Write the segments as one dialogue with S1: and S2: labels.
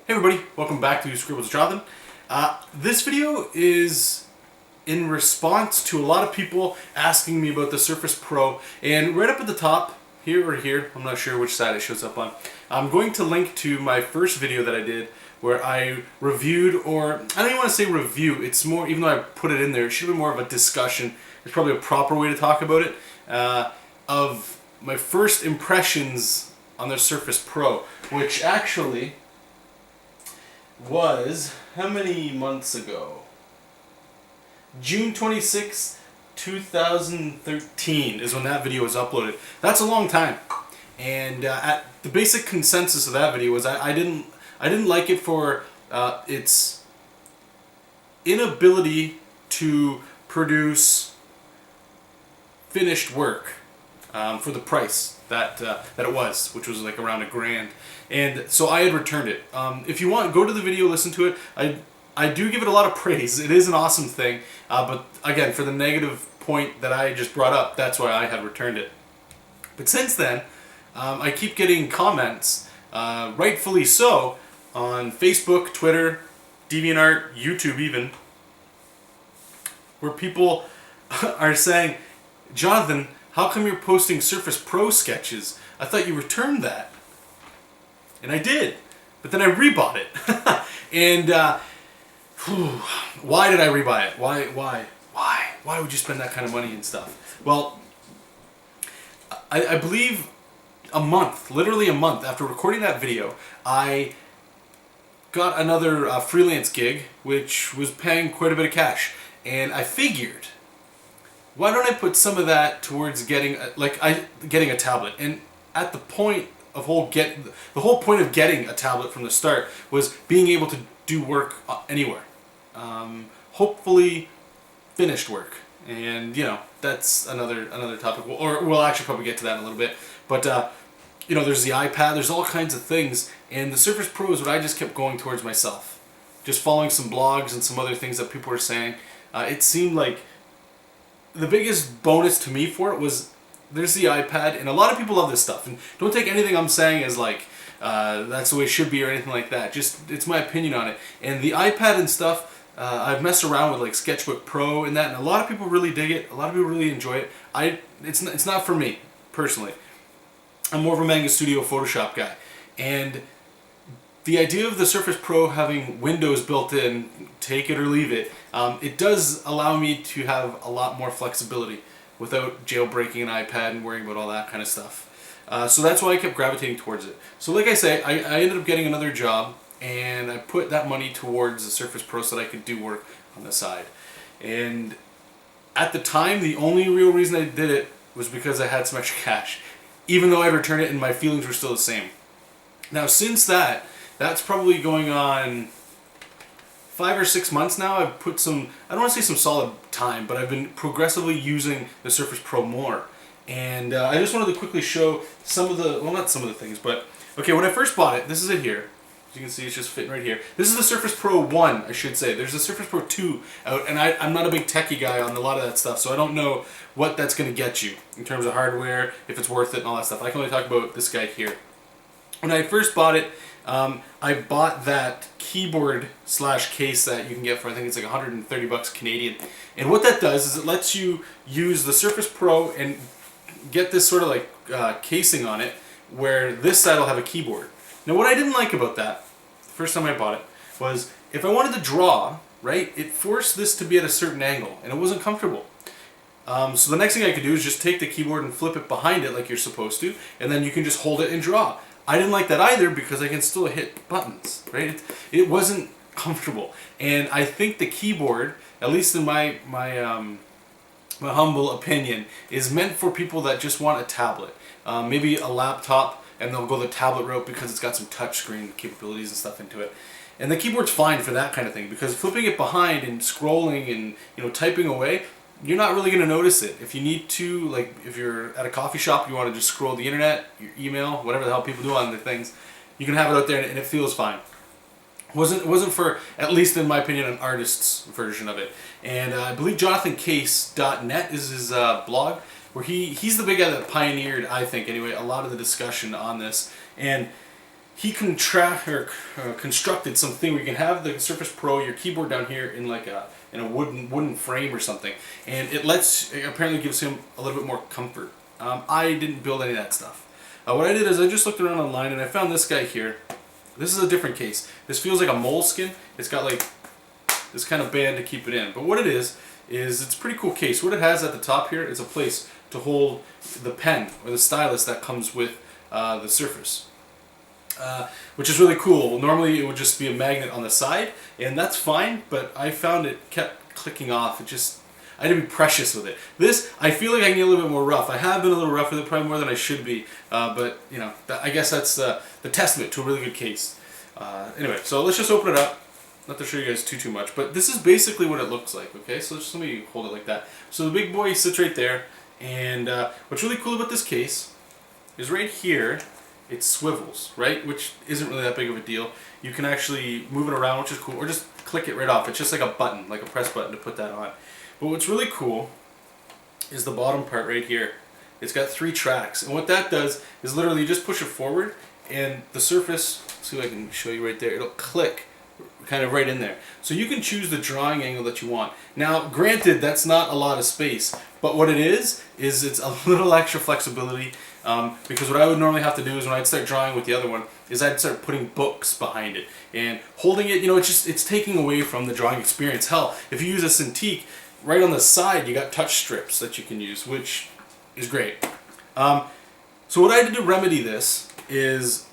S1: Hey everybody, welcome back to Scribbles with Jonathan. This video is in response to a lot of people asking me about the Surface Pro, and right up at the top, here or here, I'm not sure which side it shows up on, I'm going to link to my first video that I did where I reviewed, or I don't even want to say review, it's more, even though I put it in there, it should be more of a discussion, it's probably a proper way to talk about it, of my first impressions on the Surface Pro, which actually was, how many months ago? June 26, 2013 is when that video was uploaded. That's a long time. And the basic consensus of that video was I didn't like it for its inability to produce finished work for the price that it was, which was like around $1,000. And so I had returned it. If you want, go to the video, listen to it. I do give it a lot of praise. It is an awesome thing. But again, for the negative point that I just brought up, that's why I had returned it. But since then, I keep getting comments, rightfully so, on Facebook, Twitter, DeviantArt, YouTube even, where people are saying, Jonathan, how come you're posting Surface Pro sketches? I thought you returned that. And I did, but then I rebought it. And why did I rebuy it? Why would you spend that kind of money and stuff? Well, I believe a month, literally a month after recording that video, I got another freelance gig, which was paying quite a bit of cash. And I figured, why don't I put some of that towards getting a tablet? And at the point of the whole point of getting a tablet from the start was being able to do work anywhere, hopefully finished work, and you know that's another topic. Or we'll actually probably get to that in a little bit. But you know, there's the iPad, there's all kinds of things, and the Surface Pro is what I just kept going towards myself, just following some blogs and some other things that people were saying. It seemed like the biggest bonus to me for it was there's the iPad, and a lot of people love this stuff. And don't take anything I'm saying as like that's the way it should be or anything like that. Just it's my opinion on it. And the iPad and stuff, I've messed around with like Sketchbook Pro and that, and a lot of people really dig it. A lot of people really enjoy it. It's not for me personally. I'm more of a Manga Studio Photoshop guy, and the idea of the Surface Pro having Windows built in, take it or leave it, it does allow me to have a lot more flexibility without jailbreaking an iPad and worrying about all that kind of stuff. So that's why I kept gravitating towards it. So like I say, I ended up getting another job, and I put that money towards the Surface Pro so that I could do work on the side. And at the time, the only real reason I did it was because I had some extra cash, even though I'd returned it and my feelings were still the same. Now since that's probably going on 5 or 6 months now. I've put some, I don't want to say some solid time, but I've been progressively using the Surface Pro more. And I just wanted to quickly show some of the, well, not some of the things, but okay, when I first bought it, this is it here. As you can see, it's just fitting right here. This is the Surface Pro 1, I should say. There's the Surface Pro 2 out, and I'm not a big techie guy on a lot of that stuff, so I don't know what that's going to get you in terms of hardware, if it's worth it and all that stuff. I can only talk about this guy here. When I first bought it, I bought that keyboard / case that you can get for, I think it's like 130 bucks Canadian. And what that does is it lets you use the Surface Pro and get this sort of like casing on it where this side will have a keyboard. Now what I didn't like about that, the first time I bought it, was if I wanted to draw, right, it forced this to be at a certain angle and it wasn't comfortable. So the next thing I could do is just take the keyboard and flip it behind it like you're supposed to, and then you can just hold it and draw. I didn't like that either because I can still hit buttons, right? It wasn't comfortable. And I think the keyboard, at least in my humble opinion, is meant for people that just want a tablet. Maybe a laptop, and they'll go the tablet route because it's got some touchscreen capabilities and stuff into it. And the keyboard's fine for that kind of thing because flipping it behind and scrolling and typing away, you're not really going to notice it. If you need to, like if you're at a coffee shop, you want to just scroll the internet, your email, whatever the hell people do on their things, you can have it out there and it feels fine. It wasn't for, at least in my opinion, an artist's version of it. And I believe JonathanCase.net is his blog, where he's the big guy that pioneered, I think anyway, a lot of the discussion on this. And he constructed something where you can have the Surface Pro, your keyboard down here in like a wooden frame or something, and it apparently gives him a little bit more comfort. I didn't build any of that stuff. What I did is I just looked around online and I found this guy here. This is a different case. This feels like a moleskin. It's got like this kind of band to keep it in. But what it is it's a pretty cool case. What it has at the top here is a place to hold the pen or the stylus that comes with the Surface. Which is really cool. Normally it would just be a magnet on the side, and that's fine, but I found it kept clicking off. I had to be precious with it. This, I feel like I can get a little bit more rough. I have been a little rough with it, probably more than I should be, but you know, I guess that's the testament to a really good case. Anyway, so let's just open it up. Not to show you guys too much, but this is basically what it looks like, okay? So just let me hold it like that. So the big boy sits right there, and what's really cool about this case is right here, it swivels, right? Which isn't really that big of a deal. You can actually move it around, which is cool, or just click it right off. It's just like a button, like a press button to put that on. But what's really cool is the bottom part right here. It's got 3 tracks, and what that does is literally you just push it forward, and the Surface, see if I can show you right there, it'll click kind of right in there. So you can choose the drawing angle that you want. Now, granted, that's not a lot of space, but what it is it's a little extra flexibility, because what I would normally have to do is when I'd start drawing with the other one, is I'd start putting books behind it. And holding it, you know, it's taking away from the drawing experience. Hell, if you use a cintiq, right on the side you got touch strips that you can use, which is great. So what I did to remedy this is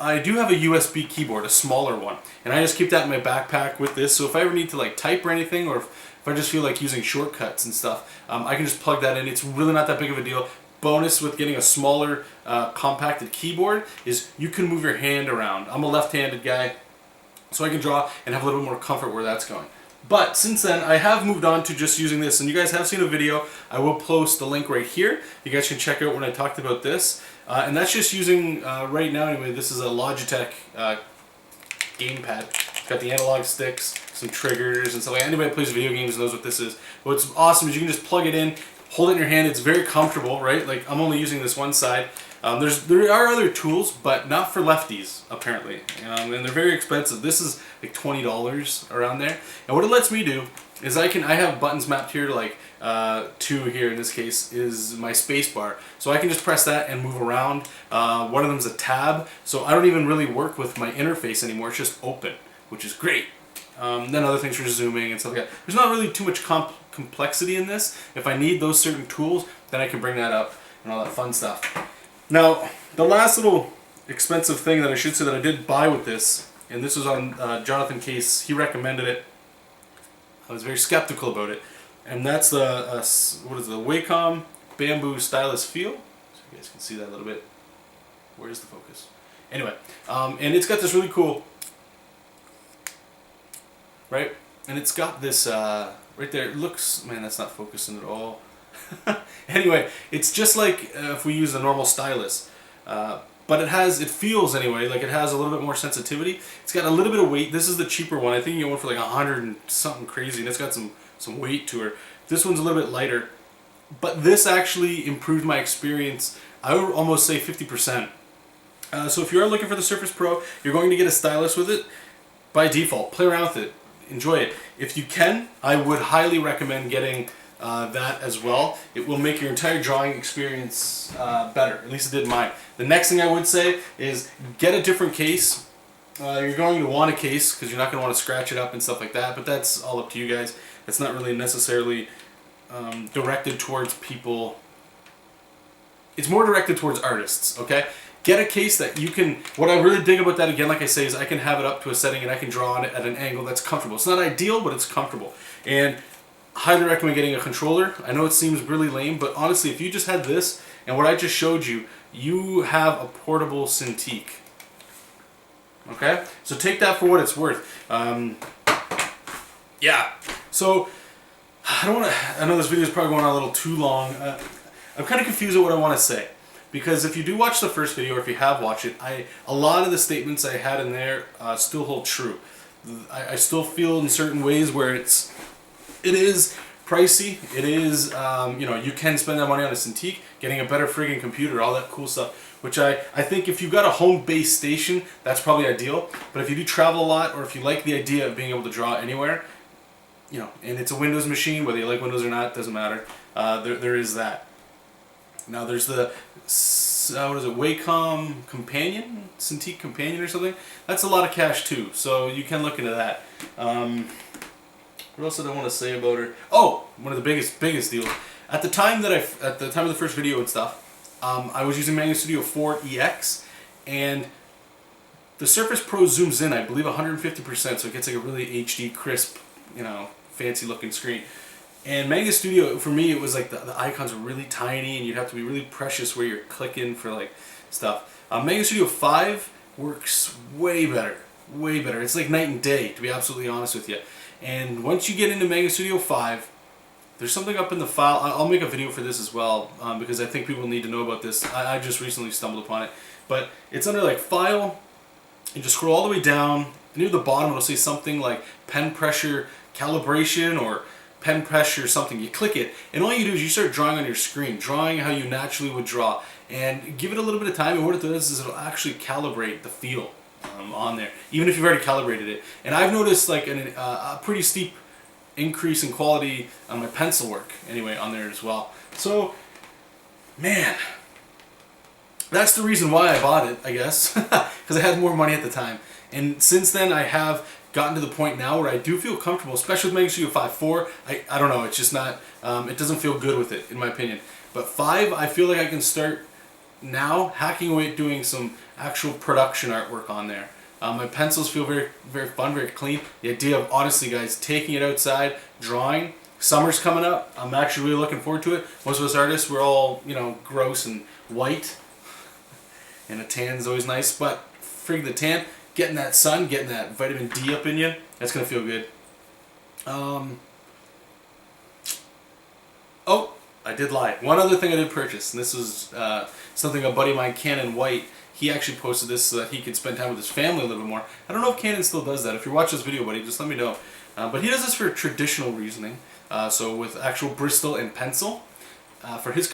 S1: I do have a USB keyboard, a smaller one, and I just keep that in my backpack with this, so if I ever need to like type or anything, or if I just feel like using shortcuts and stuff, I can just plug that in. It's really not that big of a deal. Bonus with getting a smaller compacted keyboard is you can move your hand around. I'm a left-handed guy, so I can draw and have a little bit more comfort where that's going. But since then, I have moved on to just using this, and you guys have seen a video. I will post the link right here. You guys can check out when I talked about this. And that's just using, right now anyway, this is a Logitech gamepad. Got the analog sticks, some triggers, and stuff like that. Anybody that plays video games knows what this is. What's awesome is you can just plug it in, hold it in your hand. It's very comfortable, right? Like, I'm only using this one side. There are other tools, but not for lefties, apparently. And they're very expensive. This is like $20 around there. And what it lets me do is I have buttons mapped here to like 2 here in this case is my space bar. So I can just press that and move around. One of them is a tab, so I don't even really work with my interface anymore. It's just open, which is great. Then other things for zooming and stuff like that. There's not really too much complexity in this. If I need those certain tools, then I can bring that up and all that fun stuff. Now, the last little expensive thing that I should say that I did buy with this, and this was on Jonathan Case, he recommended it. I was very skeptical about it, and that's the what is it, the WACOM Bamboo Stylus Feel. So you guys can see that a little bit. Where's the focus? Anyway, and it's got this really cool, right? And it's got this right there. It looks, man, that's not focusing at all. Anyway, it's just like if we use a normal stylus, but it feels anyway like it has a little bit more sensitivity. It's got a little bit of weight. This is the cheaper one. I think you get one for like 100 and something crazy, and it's got some weight to her. This one's a little bit lighter, but this actually improved my experience. I would almost say 50%. So if you are looking for the Surface Pro, you're going to get a stylus with it by default. Play around with it, enjoy it. If you can, I would highly recommend getting that as well. It will make your entire drawing experience better. At least it did mine. The next thing I would say is get a different case. You're going to want a case because you're not going to want to scratch it up and stuff like that, but that's all up to you guys. It's not really necessarily directed towards people. It's more directed towards artists, okay? Get a case that you can, what I really dig about that, again, like I say, is I can have it up to a setting and I can draw on it at an angle that's comfortable. It's not ideal, but it's comfortable. And highly recommend getting a controller. I know it seems really lame, but honestly, if you just had this and what I just showed you, you have a portable cintiq. Okay? So take that for what it's worth. Yeah. So, I know this video is probably going on a little too long. I'm kind of confused at what I want to say. Because if you do watch the first video, or if you have watched it, a lot of the statements I had in there still hold true. I still feel in certain ways where it is pricey. It is, you know, you can spend that money on a cintiq, getting a better friggin' computer, all that cool stuff. which I think if you've got a home-based station, that's probably ideal. But if you do travel a lot, or if you like the idea of being able to draw anywhere, you know, and it's a Windows machine, whether you like Windows or not, doesn't matter. There is that. Now there's the what is it, WACOM Companion, cintiq Companion or something. That's a lot of cash too, so you can look into that. What else did I want to say about her? Oh, one of the biggest deals. At the time of the first video and stuff, I was using Manga Studio 4 EX, and the Surface Pro zooms in, I believe, 150%, so it gets like a really HD, crisp, you know, fancy looking screen. And Manga Studio, for me, it was like the icons were really tiny, and you'd have to be really precious where you're clicking for like stuff. Manga Studio 5 works way better, way better. It's like night and day, to be absolutely honest with you. And once you get into Manga Studio 5, there's something up in the file. I'll make a video for this as well, because I think people need to know about this. I just recently stumbled upon it. But it's under like File, you just scroll all the way down, and near the bottom it'll say something like pen pressure calibration or pen pressure something. You click it, and all you do is you start drawing on your screen, drawing how you naturally would draw. And give it a little bit of time, and what it does is it'll actually calibrate the feel on there, even if you've already calibrated it. And I've noticed like a pretty steep increase in quality on my pencil work anyway on there as well. So, man, that's the reason why I bought it, I guess, because I had more money at the time. And since then, I have gotten to the point now where I do feel comfortable, especially with Manga Studio 5. 4, I don't know, it's just not, it doesn't feel good with it, in my opinion. But 5, I feel like I can start now hacking away at doing some actual production artwork on there. My pencils feel very, very fun, very clean. The idea of, honestly guys, taking it outside, drawing. Summer's coming up. I'm actually really looking forward to it. Most of us artists, we're all, you know, gross and white. And a tan is always nice, but frig the tan, getting that sun, getting that vitamin D up in you, that's going to feel good. Oh, I did lie. One other thing I did purchase, and this was something a buddy of mine, Canon White, he actually posted this so that he could spend time with his family a little bit more. I don't know if Canon still does that. If you watch this video, buddy, just let me know. But he does this for traditional reasoning, so with actual Bristol and pencil. For his,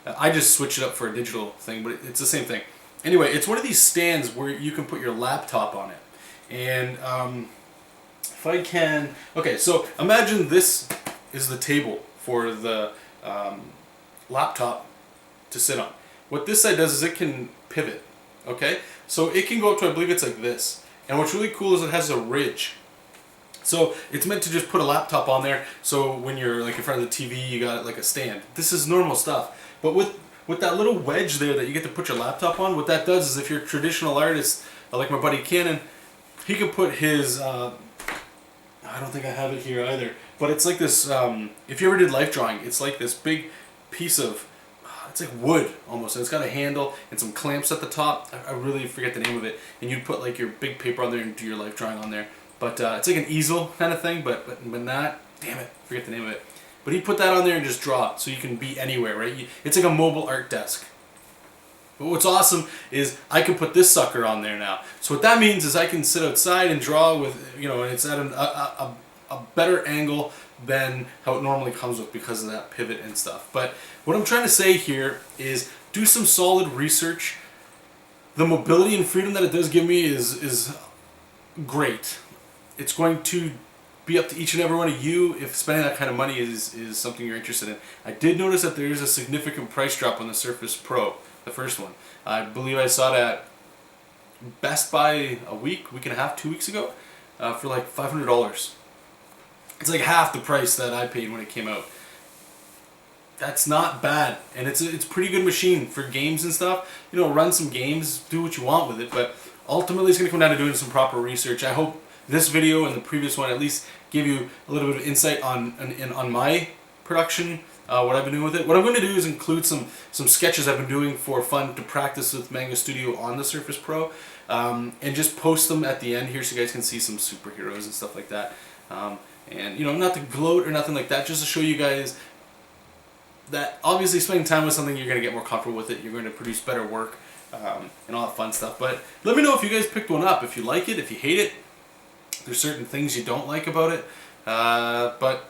S1: I just switched it up for a digital thing, but it's the same thing. Anyway, it's one of these stands where you can put your laptop on it. And if I can, okay, so imagine this is the table for the laptop to sit on. What this side does is it can pivot, okay? So it can go up to, I believe it's like this. And what's really cool is it has a ridge. So it's meant to just put a laptop on there, so when you're like in front of the TV, you got like a stand. This is normal stuff. But with that little wedge there that you get to put your laptop on, what that does is if you're a traditional artist, like my buddy Cannon, he can put his, I don't think I have it here either, but it's like this, if you ever did life drawing, it's like this big piece of, it's like wood almost, and it's got a handle and some clamps at the top. I really forget the name of it. And you'd put like your big paper on there and do your life drawing on there. But it's like an easel kind of thing, but not, damn it, forget the name of it. But he'd put that on there and just draw it, so you can be anywhere, right? It's like a mobile art desk. But what's awesome is I can put this sucker on there now. So what that means is I can sit outside and draw with, you know, and it's at a better angle than how it normally comes with because of that pivot and stuff. But what I'm trying to say here is do some solid research. The mobility and freedom that it does give me is great. It's going to be up to each and every one of you if spending that kind of money is something you're interested in. I did notice that there is a significant price drop on the Surface Pro, the first one. I believe I saw it at Best Buy a week and a half, 2 weeks ago, for like $500. It's like half the price that I paid when it came out. That's not bad, and it's a pretty good machine for games and stuff. You know, run some games, do what you want with it, but ultimately it's going to come down to doing some proper research. I hope this video and the previous one at least give you a little bit of insight on my production, what I've been doing with it. What I'm going to do is include some sketches I've been doing for fun to practice with Manga Studio on the Surface Pro, and just post them at the end here so you guys can see some superheroes and stuff like that. And, you know, not to gloat or nothing like that, just to show you guys that obviously spending time with something, you're going to get more comfortable with it, you're going to produce better work, and all that fun stuff. But let me know if you guys picked one up, if you like it, if you hate it. There's certain things you don't like about it, but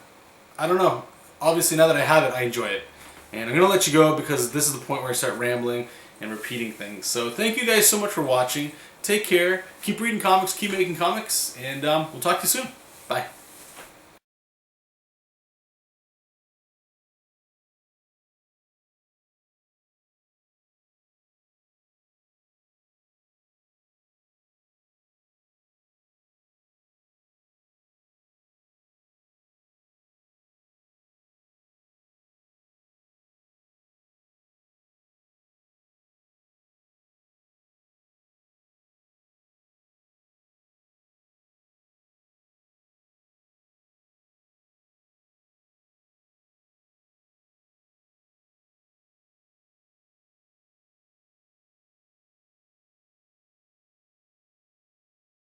S1: I don't know. Obviously, now that I have it, I enjoy it. And I'm going to let you go because this is the point where I start rambling, and repeating things. So thank you guys so much for watching. Take care. Keep reading comics. Keep making comics. And we'll talk to you soon. Bye.